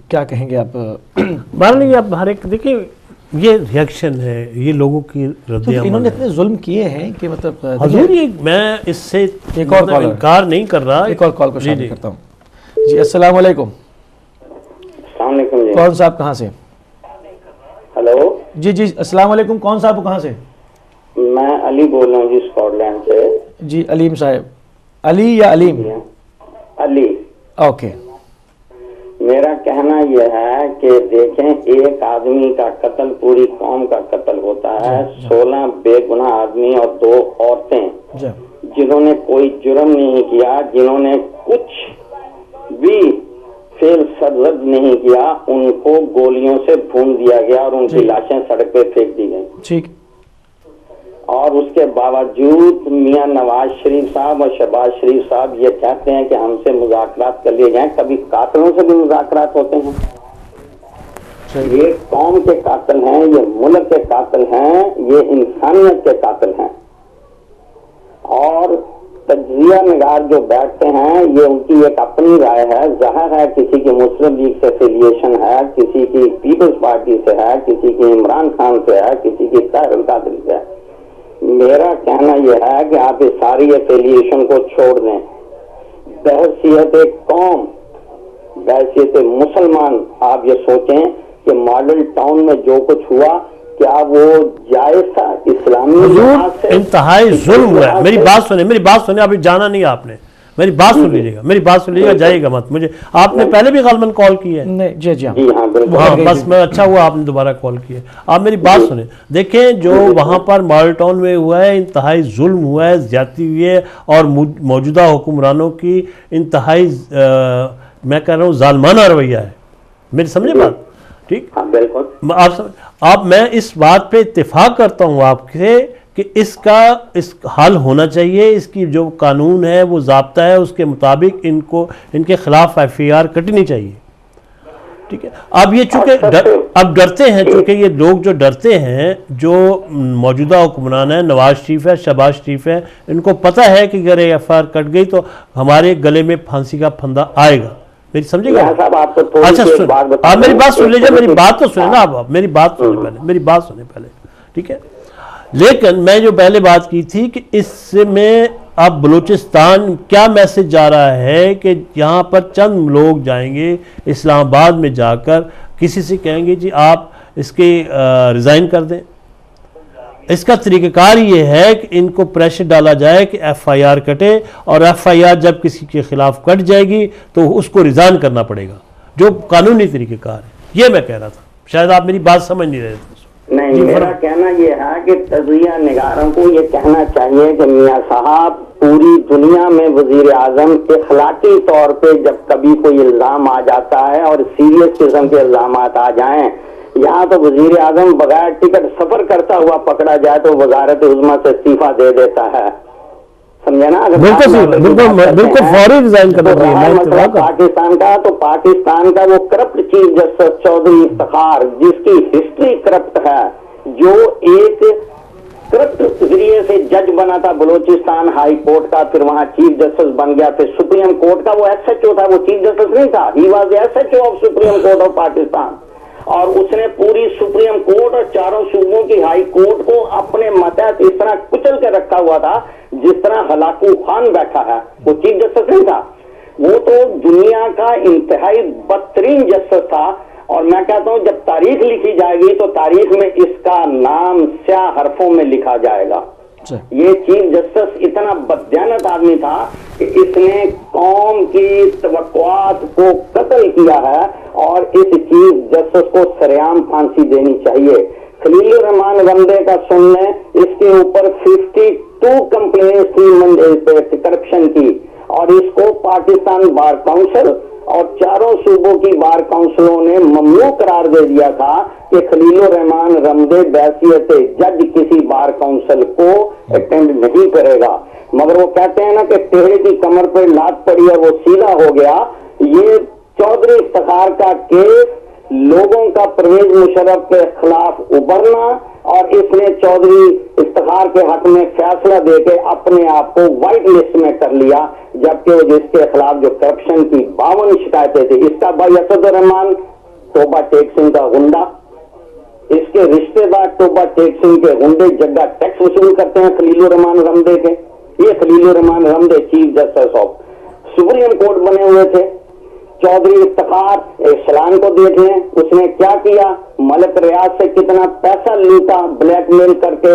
کیا کہیں گے آپ؟ بہرحال اب ہر ایک دیکھیں یہ ریئیکشن ہے، یہ لوگوں کی رد انہوں عمل نے ہے۔ اتنے ظلم کیے ہیں کہ مطلب حضور یہ میں اس سے ایک اور کالر، انکار نہیں کر رہا، ایک اور کال کو جی شامل جی کرتا ہوں۔ جی السلام علیکم، السلام علیکم جی۔ کون صاحب کہاں سے؟ ہلو، جی جی السلام علیکم، کون صاحب کہاں سے؟ میں علی بول رہا ہوں جی، اسکاٹ لینڈ سے۔ جی علیم صاحب، علی یا علیم؟ علی۔ اوکے، میرا کہنا یہ ہے کہ دیکھیں، ایک آدمی کا قتل پوری قوم کا قتل ہوتا ہے، 16 بے گناہ آدمی اور 2 عورتیں جی جنہوں نے کوئی جرم نہیں کیا، جنہوں نے کچھ بھی فعل سرزد نہیں کیا، ان کو گولیوں سے بھون دیا گیا اور ان کی لاشیں سڑک پہ پھینک دی گئیں، ٹھیک، اور اس کے باوجود میاں نواز شریف صاحب اور شہباز شریف صاحب یہ کہتے ہیں کہ ہم سے مذاکرات کر لیے جائیں۔ کبھی قاتلوں سے بھی مذاکرات ہوتے ہیں؟ یہ قوم کے قاتل ہیں، یہ ملک کے قاتل ہیں، یہ انسانیت کے قاتل ہیں، اور تجزیہ نگار جو بیٹھتے ہیں یہ ان کی ایک اپنی رائے ہے۔ ظاہر ہے کسی کی مسلم لیگ سے افیلیشن ہے، کسی کی پیپلز پارٹی سے ہے، کسی کی عمران خان سے ہے، کسی کی طاہر القادری سے ہے۔ میرا کہنا یہ ہے کہ آپ اس ساری افیلیشن کو چھوڑ دیں، بحیثیت قوم، بحیثیت مسلمان آپ یہ سوچیں کہ ماڈل ٹاؤن میں جو کچھ ہوا کیا وہ جائز تھا اسلامی لحاظ سے؟ انتہائی ظلم ہوا ہے۔ میری بات سنیں، میری بات سنیں، ابھی جانا نہیں آپ نے، میری بات سن لیجیے گا، میری بات سن لیجیے گا، جائے گا مت مجھے۔ آپ نے پہلے بھی غالباً کال کی ہے؟ نہیں جی جی جی ہاں بالکل۔ ہاں بس میں اچھا ہوا آپ نے دوبارہ کال کیا۔ آپ میری بات سنیں، دیکھیں جو وہاں پر ماڈل ٹاؤن میں ہوا ہے انتہائی ظلم ہوا ہے، زیادتی ہوئی ہے، اور موجودہ حکمرانوں کی انتہائی میں کہہ رہا ہوں ظالمانہ رویہ ہے۔ میری سمجھے بات؟ ٹھیک، ہاں بالکل۔ آپ میں اس بات پہ اتفاق کرتا ہوں آپ سے کہ اس حل ہونا چاہیے، اس کی جو قانون ہے وہ ضابطہ ہے، اس کے مطابق ان کے خلاف FIR کٹنی چاہیے، ٹھیک ہے۔ اب یہ چونکہ اب ڈرتے ہیں، چونکہ یہ لوگ جو ڈرتے ہیں، جو موجودہ حکمران ہیں، نواز شریف ہے، شہباز شریف ہے، ان کو پتہ ہے کہ اگر FIR کٹ گئی تو ہمارے گلے میں پھانسی کا پھندا آئے گا۔ میری سمجھے گا؟ اچھا سن، آپ میری بات سن لیجیے، میری بات تو سنیں نا، آپ میری بات سنیں پہلے، میری بات سنیں پہلے، ٹھیک ہے۔ لیکن میں جو پہلے بات کی تھی کہ اس میں اب بلوچستان کیا میسج جا رہا ہے کہ یہاں پر چند لوگ جائیں گے اسلام آباد میں، جا کر کسی سے کہیں گے جی آپ اس کے ریزائن کر دیں۔ اس کا طریقہ کار یہ ہے کہ ان کو پریشر ڈالا جائے کہ FIR کٹے، اور FIR جب کسی کے خلاف کٹ جائے گی تو اس کو ریزائن کرنا پڑے گا، جو قانونی طریقہ کار ہے۔ یہ میں کہہ رہا تھا، شاید آپ میری بات سمجھ نہیں رہے تھے۔ نہیں، میرا کہنا یہ ہے کہ تجزیہ نگاروں کو یہ کہنا چاہیے کہ میاں صاحب پوری دنیا میں وزیر اعظم اخلاقی طور پہ جب کبھی کوئی الزام آ جاتا ہے اور سیریس قسم کے الزامات آ جائیں، یہاں تو وزیر اعظم بغیر ٹکٹ سفر کرتا ہوا پکڑا جائے تو وزارت عظمیٰ سے استعفیٰ دے دیتا ہے، سمجھے نا؟ بالکل فوری ریزائن کرنا چاہیے۔ پاکستان کا تو پاکستان کا وہ corrupt chief justice Chaudhry Iftikhar, جس کی ہسٹری کرپٹ ہے، جو ایک کرپٹ ذریعے سے جج بنا تھا بلوچستان ہائی کورٹ کا، پھر وہاں چیف جسٹس بن گیا، پھر سپریم کورٹ کا وہ SHO تھا، وہ چیف جسٹس نہیں تھا، he was SHO of supreme court of Pakistan, اور اس نے پوری سپریم کورٹ اور چاروں صوبوں کی ہائی کورٹ کو اپنے ماتحت اس طرح کچل کے رکھا ہوا تھا جس طرح ہلاکو خان بیٹھا ہے، وہ چیف جسٹس نہیں تھا، وہ تو دنیا کا انتہائی بدترین جسٹس تھا۔ اور میں کہتا ہوں جب تاریخ لکھی جائے گی تو تاریخ میں اس کا نام سیاہ حرفوں میں لکھا جائے گا۔ یہ چیف جسٹس اتنا بددیانت آدمی تھا کہ اس نے قوم کی توقعات کو قتل کیا ہے، اور اس چیف جسٹس کو سرعام پھانسی دینی چاہیے۔ خلیل الرحمان رمدے کا سن لیں، اس کے اوپر 52 کمپلینٹس تھی کرپشن کی، اور اس کو پاکستان بار کاؤنسل اور چاروں صوبوں کی بار کاؤنسلوں نے ممنوع قرار دے دیا تھا کہ خلیل الرحمان رمدے بحیثیت جج کسی بار کاؤنسل کو اٹینڈ نہیں کرے گا، مگر وہ کہتے ہیں نا کہ ٹیڑھے کی کمر پہ لات پڑی ہے وہ سیدھا ہو گیا۔ یہ چودھری افتخار کا کیس لوگوں کا پرویز مشرف کے خلاف ابھرنا، اور اس نے چودھری افتخار کے حق میں فیصلہ دے کے اپنے آپ کو وائٹ لسٹ میں کر لیا، جبکہ جس کے خلاف جو کرپشن کی 52 شکایتیں تھیں، اس کا بھائی اسد الرحمان توبہ ٹیک سنگھ کا غنڈہ، اس کے رشتے دار توبہ ٹیک سنگھ کے غنڈے جگہ ٹیکس وصول کرتے ہیں خلیل الرحمان رمدے کے. یہ Khalil Rehman Ramday chief justice of supreme court بنے ہوئے تھے. چودھری افتخار ارسلان کو دیکھ لیں, اس نے کیا کیا, ملک ریاض سے کتنا پیسہ لوٹا بلیک میل کر کے,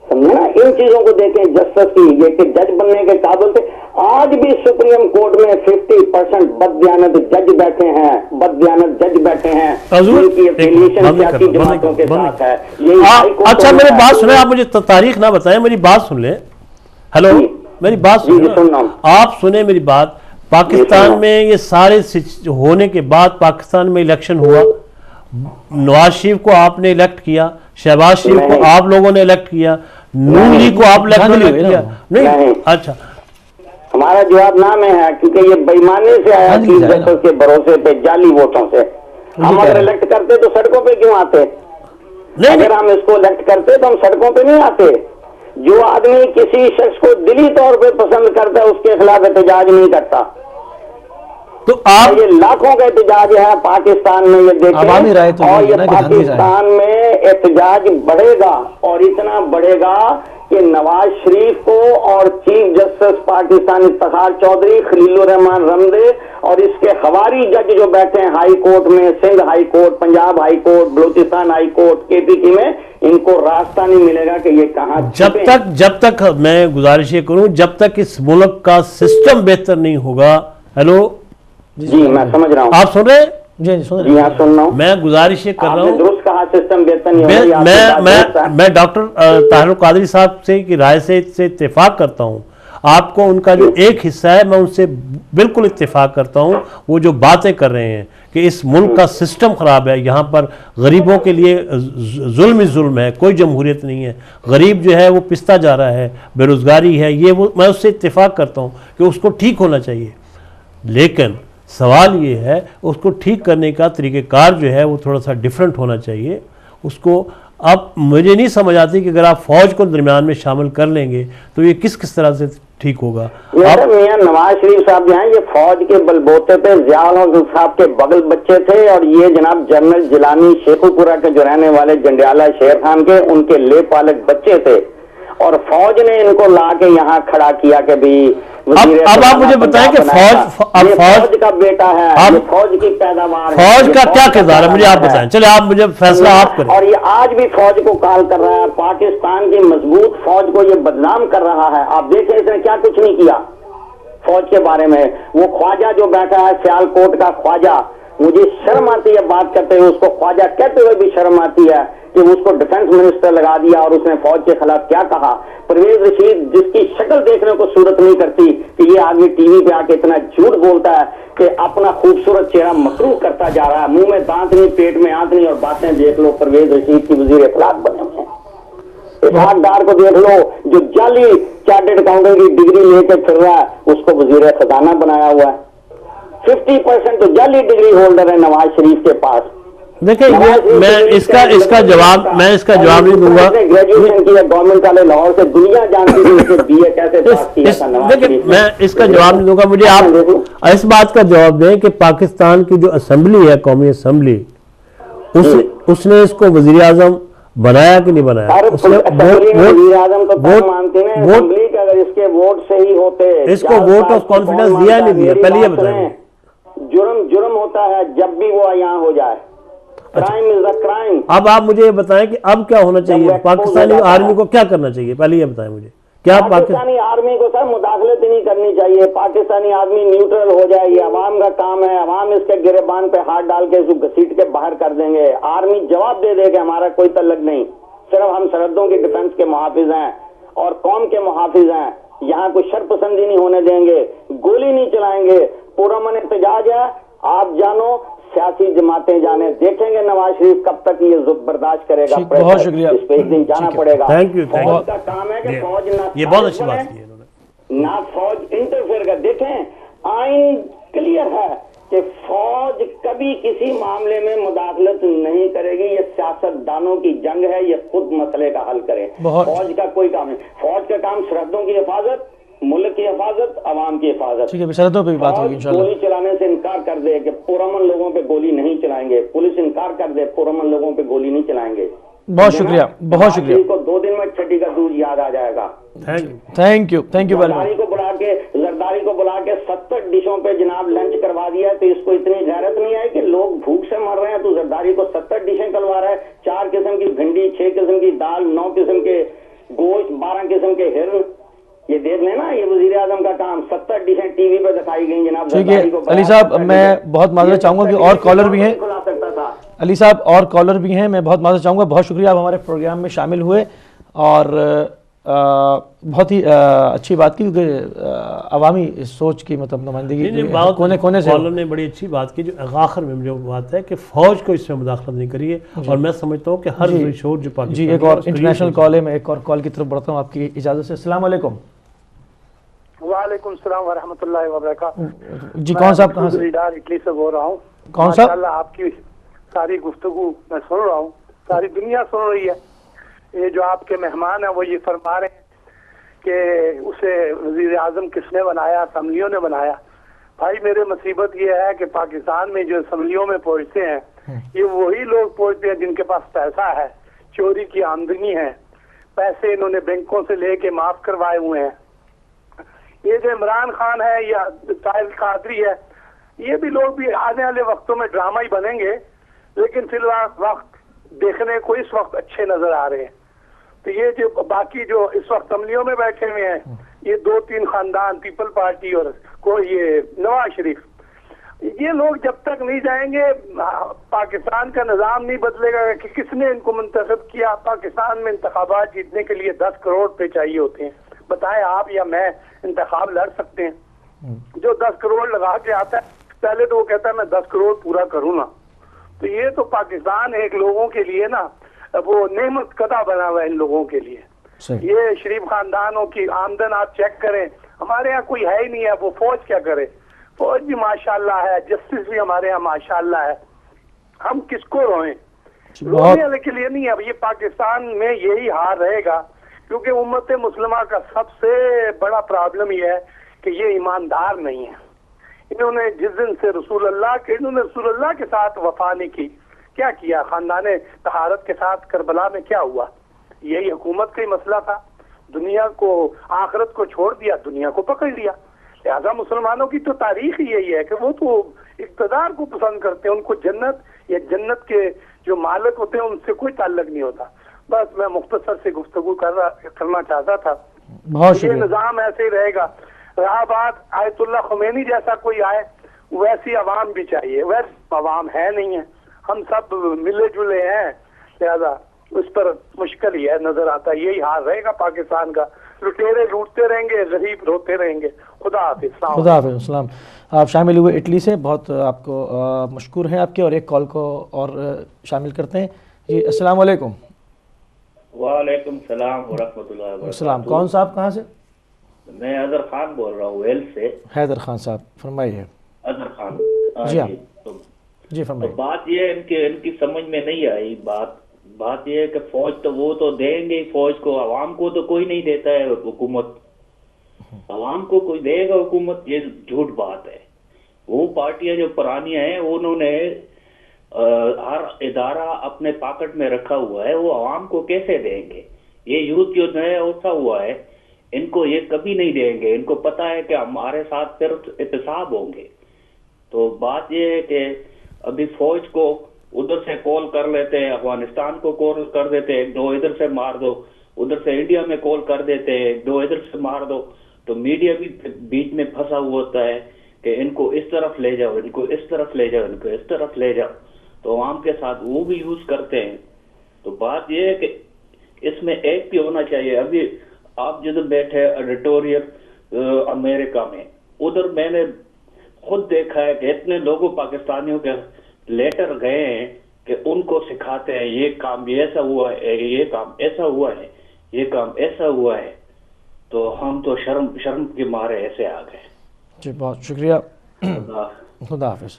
سمجھے نا. ان چیزوں کو دیکھیں جسٹس کی, یہ کہ جج بننے کے قابل تھے. آج بھی سپریم کورٹ میں 50% بددیانت جج بیٹھے ہیں, بددیانت جج بیٹھے ہیں, ان کی افیلیشن سیاسی جماعتوں کے ساتھ ہے. اچھا میری بات سنیں, آپ مجھے تاریخ نہ بتائیں, میری بات سن لیں. ہیلو, میری بات سنیں, آپ سنیں میری بات. پاکستان میں یہ سارے ہونے کے بعد پاکستان میں الیکشن ہوا, نواز شریف کو آپ نے الیکٹ کیا, شہباز شریف کو آپ لوگوں نے الیکٹ کیا, نون لیگ کو آپ الیکٹ کیا. نہیں, اچھا ہمارا جواب نام ہے, کیونکہ یہ بےایمانی سے آیا چیف جسٹس کے بھروسے پہ, جعلی ووٹوں سے. ہم اگر الیکٹ کرتے تو سڑکوں پہ کیوں آتے؟ اگر ہم اس کو الیکٹ کرتے تو ہم سڑکوں پہ نہیں آتے. جو آدمی کسی شخص کو دلی طور پہ پسند کرتا ہے اس کے خلاف احتجاج نہیں کرتا. تو آپ یہ لاکھوں کا احتجاج ہے پاکستان میں, یہ دیکھیں, اور یہ پاکستان میں احتجاج بڑھے گا, اور اتنا بڑھے گا کہ نواز شریف کو اور چیف جسٹس پاکستان افتخار چودھری, خلیل الرحمان رمدے اور اس کے خواری جج جو بیٹھے ہیں ہائی کورٹ میں, Sindh high court, Punjab high court, Balochistan high court, KPT میں, ان کو راستہ نہیں ملے گا کہ یہ کہاں. جب تک میں گزارش یہ کروں, جب تک اس ملک کا سسٹم بہتر نہیں ہوگا. ہیلو جی میں سمجھ رہا ہوں, آپ سن رہے ہیں؟ جی ہاں سن رہا ہوں. میں گزارش یہ کر رہا ہوں, درست کہا سسٹم بہتر نہیں ہوگا. میں ڈاکٹر طاہر القادری صاحب سے کی رائے سے اتفاق کرتا ہوں. آپ کو ان کا جو ایک حصہ ہے میں ان سے بالکل اتفاق کرتا ہوں. وہ جو باتیں کر رہے ہیں کہ اس ملک کا سسٹم خراب ہے, یہاں پر غریبوں کے لیے ظلم ہی ظلم ہے, کوئی جمہوریت نہیں ہے, غریب جو ہے وہ پستا جا رہا ہے, بے روزگاری ہے, یہ وہ میں اس سے اتفاق کرتا ہوں کہ اس کو ٹھیک ہونا چاہیے. لیکن سوال یہ ہے اس کو ٹھیک کرنے کا طریقہ کار جو ہے وہ تھوڑا سا ڈیفرنٹ ہونا چاہیے. اس کو اب مجھے نہیں سمجھ آتی کہ اگر آپ فوج کو درمیان میں شامل کر لیں گے تو یہ کس طرح سے ٹھیک ہوگا. میاں نواز شریف صاحب جو ہیں یہ فوج کے بلبوتے پہ ضیاء الحق صاحب کے بغل بچے تھے, اور یہ جناب جنرل جیلانی شیخو پورہ کے جو رہنے والے جنڈیالہ شیر خان کے, ان کے لے پالک بچے تھے, اور فوج نے ان کو لا کے یہاں کھڑا کیا کہ بھی اب آپ مجھے بتائیں کہ فوج کا بیٹا ہے, فوج کی پیداوار, فوج کا کیا کردار ہے مجھے آپ بتائیں. چلے آپ مجھے فیصلہ آپ کریں. اور یہ آج بھی فوج کو کال کر رہا ہے, پاکستان کی مضبوط فوج کو یہ بدنام کر رہا ہے. آپ دیکھیں اس نے کیا کچھ نہیں کیا فوج کے بارے میں. وہ خواجہ جو بیٹھا ہے سیال کوٹ کا خواجہ, مجھے شرم آتی ہے بات کرتے ہوئے, اس کو خواجہ کہتے ہوئے بھی شرم آتی ہے کہ اس کو ڈیفنس منسٹر لگا دیا, اور اس نے فوج کے خلاف کیا کہا. پرویز رشید جس کی شکل دیکھنے کو صورت نہیں کرتی کہ یہ آدمی ٹی وی پہ آ کے اتنا جھوٹ بولتا ہے کہ اپنا خوبصورت چہرہ مکروہ کرتا جا رہا ہے, منہ میں دانت نہیں, پیٹ میں آنت نہیں, اور باتیں دیکھ لو. پرویز رشید کی وزیر اخلاق بنے ہوئے ہیں. اسحاق ڈار کو دیکھ لو جو جعلی چارٹرڈ اکاؤنٹنٹ کی ڈگری لے کے پھر رہا ہے, اس کو وزیر خزانہ بنایا ہوا ہے. 50% تو جعلی ڈگری ہولڈر ہے نواز شریف کے پاس. دیکھیں میں اس کا جواب نہیں دوں گا. گریجویشن کی ہے گورنمنٹ والے لاہور سے, دنیا جانتی تھی اسے BA کیسے پاس کیا تھا نواز شریف. میں اس کا جواب نہیں دوں گا. مجھے آپ اس بات کا جواب دیں کہ پاکستان کی جو اسمبلی ہے, قومی اسمبلی, اس نے اس کو وزیر اعظم بنایا کہ نہیں بنایا؟ وزیر اعظم تو مانتے ہیں اسمبلی کے, اگر اس کے ووٹ صحیح ہوتے, اس کو ووٹ آف کانفیڈنس دیا نہیں دیا, پہلے یہ بتائیں. جرم ہوتا ہے جب بھی وہ یہاں ہو جائے. Crime is a crime. اب آپ مجھے یہ بتائیں کہ اب کیا ہونا چاہیے, پاکستانی آرمی کو کیا کرنا چاہیے, پہلے یہ بتائیں مجھے. کیا پاکستانی آرمی کو سر مداخلت نہیں کرنی چاہیے, پاکستانی آدمی نیوٹرل ہو جائے, یہ عوام کا کام ہے, عوام اس کے گریبان پہ ہاتھ ڈال کے اس کو گھسیٹ کے باہر کر دیں گے. آرمی جواب دے دے کہ ہمارا کوئی تعلق نہیں, صرف ہم سرحدوں کی ڈیفنس کے محافظ ہیں اور قوم کے محافظ ہیں, یہاں کوئی شر پسندی نہیں ہونے دیں گے, گولی نہیں چلائیں گے, پرامن احتجاج ہے. آپ جانو, سیاسی جماعتیں جانے, دیکھیں گے نواز شریف کب تک یہ برداشت کرے گا. بہت شکریہ, اس پہ ایک دن جانا پڑے گا. فوج کا کام ہے کہ فوج یہ بہت اچھی بات کی ہے نہ فوج انٹرفیئر کر. دیکھیں آئین کلیئر ہے کہ فوج کبھی کسی معاملے میں مداخلت نہیں کرے گی. یہ سیاست دانوں کی جنگ ہے, یہ خود مسئلے کا حل کرے. فوج کا کوئی کام نہیں. فوج کا کام سرحدوں کی حفاظت, ملک کی حفاظت، عوام کی حفاظت. ٹھیک ہے، بشرطوں پہ بھی بات ہوگی انشاءاللہ. گولی چلانے سے انکار کر دے کہ پرامن لوگوں پہ گولی نہیں چلائیں گے، پولیس انکار کر دے پرامن لوگوں پہ گولی نہیں چلائیں گے. بہت شکریہ، بہت شکریہ. کو 2 دن میں چھٹی کا دودھ یاد آ جائے گا. Thank you very much. Zardari کو بلا کے 70 ڈشوں پہ جناب لنچ کروا دیا ہے، تو اس کو اتنی غیرت نہیں آئی کہ لوگ بھوک سے مر رہے ہیں تو زرداری کو 70 ڈشیں کروا رہا ہے. 4 قسم کی بھنڈی، 6 قسم کی دال، 9 قسم کے گوشت، 12 قسم کے ہرن. یہ دیکھ لیں نا، یہ وزیر اعظم کا کام. 70 ڈشیں ٹی وی پہ دکھائی گئی جناب. ٹھیک ہے علی صاحب، میں بہت معذرت چاہوں گا کہ اور کالر بھی ہیں. علی صاحب اور کالر بھی ہیں، میں بہت معذرت چاہوں گا. بہت شکریہ آپ ہمارے پروگرام میں شامل ہوئے اور بہت ہی اچھی بات کی، کیونکہ عوامی سوچ کی مطلب نمائندگی کونے کونے سے. کالر نے بڑی اچھی بات کی. جو آخر میں جو بات ہے کہ فوج کو اس میں مداخلت نہیں کریے، اور میں سمجھتا ہوں کہ ہر شور جو پاکستان. جی ایک اور انٹرنیشنل کال ہے، میں ایک اور کال کی طرف بڑھتا ہوں آپ کی اجازت سے. السلام علیکم. وعلیکم السلام ورحمۃ اللہ وبرکاتہ. جی کون صاحب کہاں سے؟ اٹلی سے بول رہا ہوں. کون صاحب؟ ماشاءاللہ آپ کی ساری گفتگو میں سن رہا ہوں، ساری دنیا سن رہی ہے. یہ جو آپ کے مہمان ہیں وہ یہ فرما رہے ہیں کہ اسے وزیر اعظم کس نے بنایا؟ اسمبلیوں نے بنایا. بھائی میرے مصیبت یہ ہے کہ پاکستان میں جو اسمبلیوں میں پہنچتے ہیں یہ وہی لوگ پہنچتے ہیں جن کے پاس پیسہ ہے، چوری کی آمدنی ہے، پیسے انہوں نے بینکوں سے لے کے معاف کروائے ہوئے ہیں. یہ جو عمران خان ہے یا طاہر قادری ہے، یہ بھی لوگ بھی آنے والے وقتوں میں ڈرامہ ہی بنیں گے، لیکن فی الحال وقت دیکھنے کو اس وقت اچھے نظر آ رہے ہیں. تو یہ جو باقی جو اس وقت اسمبلیوں میں بیٹھے ہوئے ہیں، یہ 2-3 خاندان، پیپل پارٹی اور یہ نواز شریف، یہ لوگ جب تک نہیں جائیں گے پاکستان کا نظام نہیں بدلے گا. کہ کس نے ان کو منتخب کیا؟ پاکستان میں انتخابات جیتنے کے لیے 10 کروڑ روپے چاہیے ہوتے ہیں. بتائیں آپ یا میں انتخاب لڑ سکتے ہیں؟ جو 10 کروڑ لگا کے آتا ہے پہلے تو وہ کہتا ہے میں 10 کروڑ پورا کروں نا. تو یہ تو پاکستان ایک لوگوں کے لیے نا وہ نعمت قطع بنا ہوا ہے ان لوگوں کے لیے. یہ شریف خاندانوں کی آمدن آپ چیک کریں، ہمارے یہاں کوئی ہے ہی نہیں ہے. وہ فوج کیا کرے؟ فوج بھی ماشاءاللہ ہے، جسٹس بھی ہمارے یہاں ماشاءاللہ ہے. ہم کس کو روئیں؟ رونے والے کے لیے نہیں. اب یہ پاکستان میں یہی حال رہے گا، کیونکہ امت مسلمہ کا سب سے بڑا پرابلم یہ ہے کہ یہ ایماندار نہیں ہے. انہوں نے جس دن سے رسول اللہ کے ساتھ وفا نہیں کی. کیا کیا؟ خاندان طہارت کے ساتھ کربلا میں کیا ہوا؟ یہی حکومت کا ہی مسئلہ تھا. دنیا کو، آخرت کو چھوڑ دیا، دنیا کو پکڑ لیا. لہذا مسلمانوں کی تو تاریخ ہی یہی ہے کہ وہ تو اقتدار کو پسند کرتے ہیں. ان کو جنت یا جنت کے جو مالک ہوتے ہیں ان سے کوئی تعلق نہیں ہوتا. بس میں مختصر سے گفتگو کرنا چاہتا تھا. یہ نظام ایسے ہی رہے گا. رہا بات آیت اللہ خمینی جیسا کوئی آئے، ویسی عوام بھی چاہیے. ویسے عوام ہے نہیں ہے، ہم سب ملے جلے ہیں، لہذا اس پر مشکل ہی ہے نظر آتا ہے. یہی حال رہے گا پاکستان کا. لٹیرے لوٹتے رہیں گے، غریب روتے رہیں گے. خدا حافظ. خدا حافظ. السلام. آپ شامل ہوئے اٹلی سے، بہت آپ کو مشکور ہیں آپ کے. اور ایک کال کو اور شامل کرتے ہیں. جی السلام علیکم. وعلیکم السلام ورحمۃ اللہ وبرکاتہ. السلام. کون صاحب کہاں سے؟ میں حیدر خان بول رہا ہوں ویل سے. حیدر خان صاحب فرمائیے. حیدر خان. جی ہاں جی فرمائیے. بات یہ ان کی سمجھ میں نہیں آئی. بات یہ ہے کہ فوج تو وہ تو دیں گے فوج کو، عوام کو تو کوئی نہیں دیتا ہے حکومت. عوام کو کوئی دے گا حکومت؟ یہ جھوٹ بات ہے. وہ پارٹیاں جو پرانی ہیں انہوں نے ہر ادارہ اپنے پاکٹ میں رکھا ہوا ہے، وہ عوام کو کیسے دیں گے؟ یہ یوتھ جو نیا اٹھا ہوا ہے ان کو یہ کبھی نہیں دیں گے. ان کو پتا ہے کہ ہمارے ساتھ صرف احتساب ہوں گے. تو بات یہ ہے کہ ابھی فوج کو ادھر سے کال کر لیتے ہیں، افغانستان کو کال کر دیتے ہیں، 2 ادھر سے مار دو، ادھر سے انڈیا میں کال کر دیتے ہیں، 2 ادھر سے مار دو. تو میڈیا بھی بیچ میں پھنسا ہوا ہوتا ہے کہ ان کو اس طرف لے جاؤ، ان کو اس طرف لے جاؤ، ان کو اس طرف لے جاؤ. تو عوام کے ساتھ وہ بھی یوز کرتے ہیں. تو بات یہ ہے کہ اس میں ایک بھی ہونا چاہیے. ابھی آپ جدھر بیٹھے ایڈیٹوریل امریکہ میں، ادھر میں نے خود دیکھا ہے کہ اتنے لوگوں پاکستانیوں کے لیٹر گئے ہیں کہ ان کو سکھاتے ہیں یہ کام ایسا ہوا ہے، یہ کام ایسا ہوا ہے، یہ کام ایسا ہوا ہے. تو ہم تو شرم کے مارے ایسے آ گئے. جی بہت شکریہ. خدا حافظ.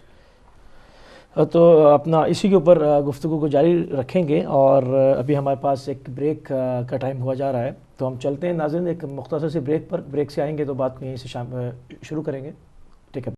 تو اپنا اسی کے اوپر گفتگو کو جاری رکھیں گے، اور ابھی ہمارے پاس ایک بریک کا ٹائم ہوا جا رہا ہے، تو ہم چلتے ہیں ناظرین ایک مختصر سے بریک پر، بریک سے آئیں گے تو بات کو یہیں سے شروع کریں گے. ٹھیک ہے.